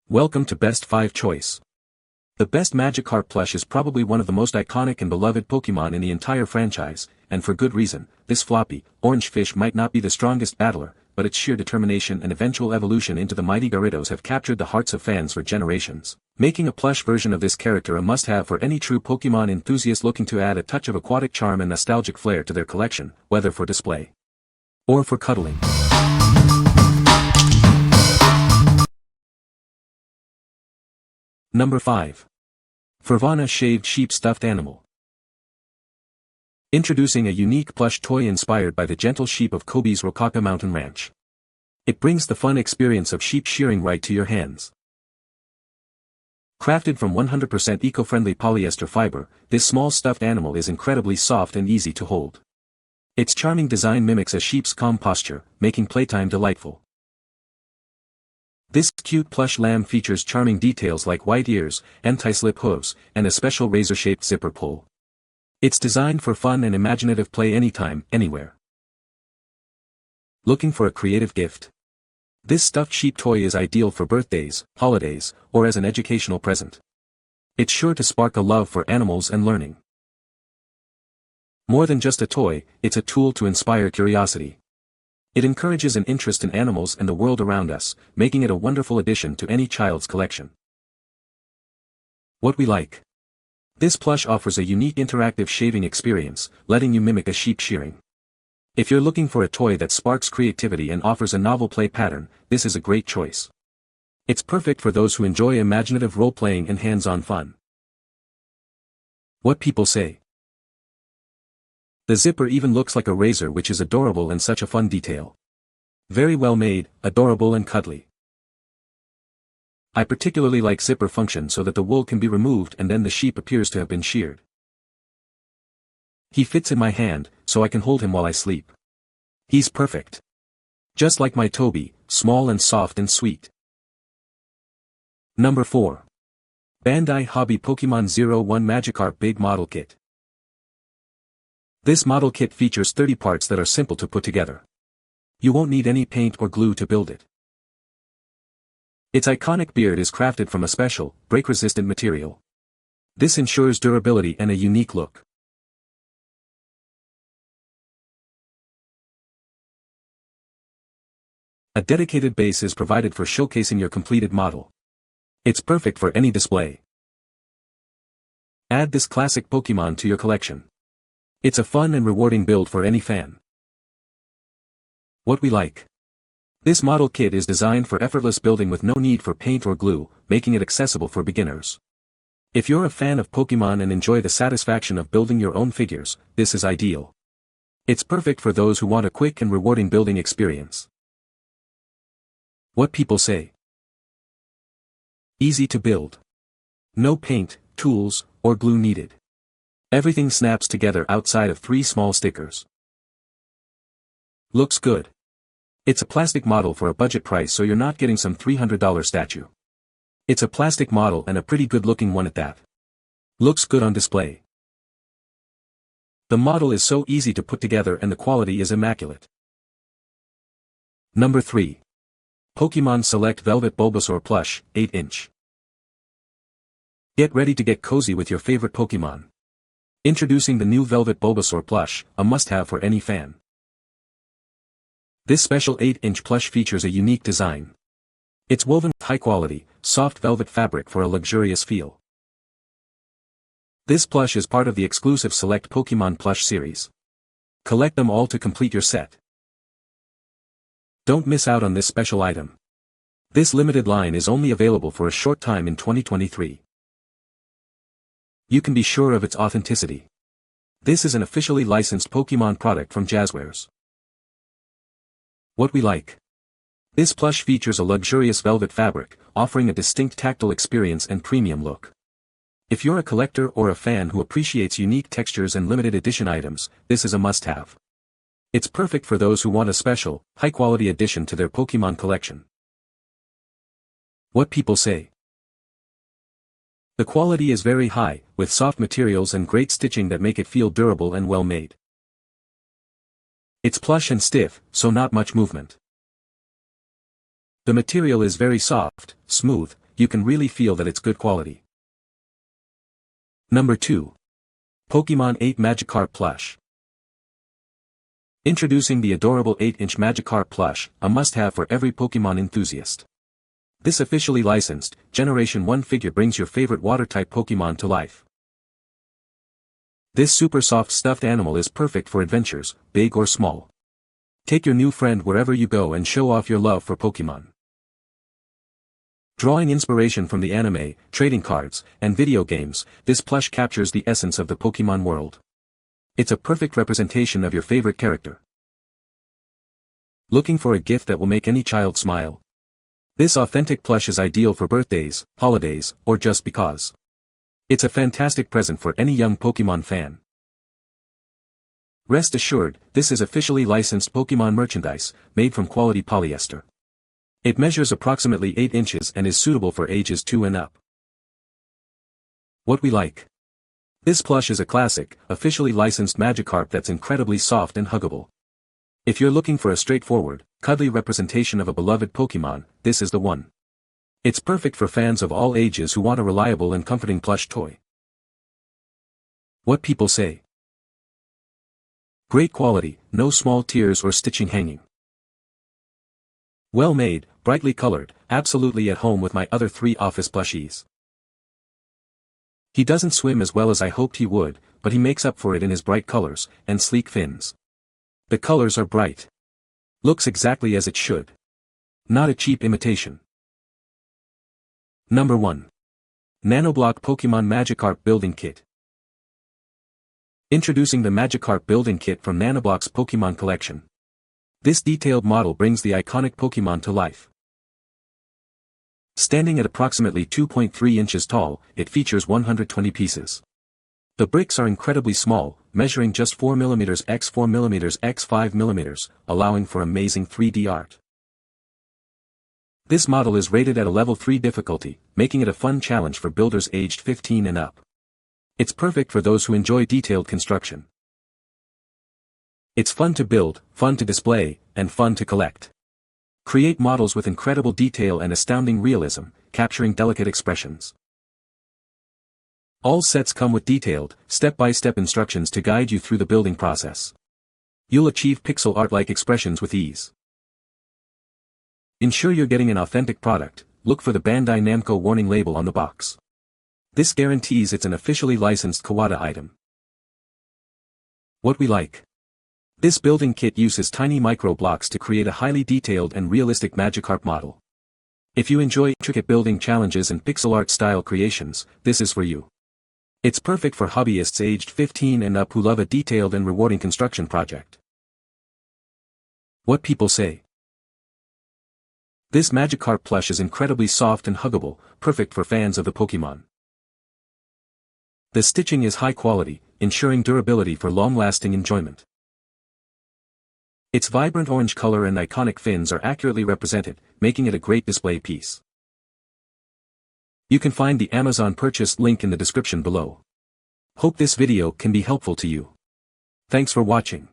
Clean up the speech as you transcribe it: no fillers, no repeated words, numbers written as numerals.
Welcome to Best 5 Choice. The best Magikarp Plush is probably one of the most iconic and beloved Pokémon in the entire franchise, and for good reason. This floppy, orange fish might not be the strongest battler, but its sheer determination and eventual evolution into the mighty Gyarados have captured the hearts of fans for generations, making a plush version of this character a must-have for any true Pokémon enthusiast looking to add a touch of aquatic charm and nostalgic flair to their collection, whether for display or for cuddling. Number 5. Furvana Shaved Sheep Stuffed Animal. Introducing a unique plush toy inspired by the gentle sheep of Kobe's Rokaka Mountain Ranch. It brings the fun experience of sheep shearing right to your hands. Crafted from 100% eco-friendly polyester fiber, this small stuffed animal is incredibly soft and easy to hold. Its charming design mimics a sheep's calm posture, making playtime delightful. This cute plush lamb features charming details like white ears, anti-slip hooves, and a special razor-shaped zipper pull. It's designed for fun and imaginative play anytime, anywhere. Looking for a creative gift? This stuffed sheep toy is ideal for birthdays, holidays, or as an educational present. It's sure to spark a love for animals and learning. More than just a toy, it's a tool to inspire curiosity. It encourages an interest in animals and the world around us, making it a wonderful addition to any child's collection. What we like. This plush offers a unique interactive shaving experience, letting you mimic a sheep shearing. If you're looking for a toy that sparks creativity and offers a novel play pattern, this is a great choice. It's perfect for those who enjoy imaginative role-playing and hands-on fun. What people say. The zipper even looks like a razor, which is adorable and such a fun detail. Very well made, adorable and cuddly. I particularly like zipper function so that the wool can be removed and then the sheep appears to have been sheared. He fits in my hand, so I can hold him while I sleep. He's perfect. Just like my Toby, small and soft and sweet. Number 4. Bandai Hobby Pokémon 01 Magikarp Big Model Kit. This model kit features 30 parts that are simple to put together. You won't need any paint or glue to build it. Its iconic beard is crafted from a special, break-resistant material. This ensures durability and a unique look. A dedicated base is provided for showcasing your completed model. It's perfect for any display. Add this classic Pokémon to your collection. It's a fun and rewarding build for any fan. What we like. This model kit is designed for effortless building with no need for paint or glue, making it accessible for beginners. If you're a fan of Pokémon and enjoy the satisfaction of building your own figures, this is ideal. It's perfect for those who want a quick and rewarding building experience. What people say. Easy to build. No paint, tools, or glue needed. Everything snaps together outside of 3 small stickers. Looks good. It's a plastic model for a budget price, so you're not getting some $300 statue. It's a plastic model and a pretty good looking one at that. Looks good on display. The model is so easy to put together and the quality is immaculate. Number 3. Pokémon Select Velvet Bulbasaur Plush, 8-inch. Get ready to get cozy with your favorite Pokémon. Introducing the new Velvet Bulbasaur Plush, a must-have for any fan. This special 8-inch plush features a unique design. It's woven with high-quality, soft velvet fabric for a luxurious feel. This plush is part of the exclusive Select Pokémon Plush series. Collect them all to complete your set. Don't miss out on this special item. This limited line is only available for a short time in 2023. You can be sure of its authenticity. This is an officially licensed Pokémon product from Jazzwares. What we like. This plush features a luxurious velvet fabric, offering a distinct tactile experience and premium look. If you're a collector or a fan who appreciates unique textures and limited edition items, this is a must-have. It's perfect for those who want a special, high-quality addition to their Pokémon collection. What people say. The quality is very high, with soft materials and great stitching that make it feel durable and well made. It's plush and stiff, so not much movement. The material is very soft, smooth, you can really feel that it's good quality. Number 2. Pokémon 8 Magikarp Plush. Introducing the adorable 8-inch Magikarp Plush, a must-have for every Pokémon enthusiast. This officially licensed, Generation 1 figure brings your favorite water-type Pokémon to life. This super soft stuffed animal is perfect for adventures, big or small. Take your new friend wherever you go and show off your love for Pokémon. Drawing inspiration from the anime, trading cards, and video games, this plush captures the essence of the Pokémon world. It's a perfect representation of your favorite character. Looking for a gift that will make any child smile? This authentic plush is ideal for birthdays, holidays, or just because. It's a fantastic present for any young Pokémon fan. Rest assured, this is officially licensed Pokémon merchandise, made from quality polyester. It measures approximately 8 inches and is suitable for ages 2 and up. What we like. This plush is a classic, officially licensed Magikarp that's incredibly soft and huggable. If you're looking for a straightforward, cuddly representation of a beloved Pokémon, this is the one. It's perfect for fans of all ages who want a reliable and comforting plush toy. What people say. Great quality, no small tears or stitching hanging. Well made, brightly colored, absolutely at home with my other 3 office plushies. He doesn't swim as well as I hoped he would, but he makes up for it in his bright colors, and sleek fins. The colors are bright. Looks exactly as it should. Not a cheap imitation. Number 1. Nanoblock Pokémon Magikarp Building Kit. Introducing the Magikarp Building Kit from Nanoblock's Pokémon collection. This detailed model brings the iconic Pokémon to life. Standing at approximately 2.3 inches tall, it features 120 pieces. The bricks are incredibly small, measuring just 4mm x 4mm x 5mm, allowing for amazing 3D art. This model is rated at a level 3 difficulty, making it a fun challenge for builders aged 15 and up. It's perfect for those who enjoy detailed construction. It's fun to build, fun to display, and fun to collect. Create models with incredible detail and astounding realism, capturing delicate expressions. All sets come with detailed, step-by-step instructions to guide you through the building process. You'll achieve pixel art-like expressions with ease. Ensure you're getting an authentic product. Look for the Bandai Namco warning label on the box. This guarantees it's an officially licensed Kawada item. What we like. This building kit uses tiny micro blocks to create a highly detailed and realistic Magikarp model. If you enjoy intricate building challenges and pixel art style creations, this is for you. It's perfect for hobbyists aged 15 and up who love a detailed and rewarding construction project. What people say. This Magikarp plush is incredibly soft and huggable, perfect for fans of the Pokémon. The stitching is high quality, ensuring durability for long-lasting enjoyment. Its vibrant orange color and iconic fins are accurately represented, making it a great display piece. You can find the Amazon purchase link in the description below. Hope this video can be helpful to you. Thanks for watching.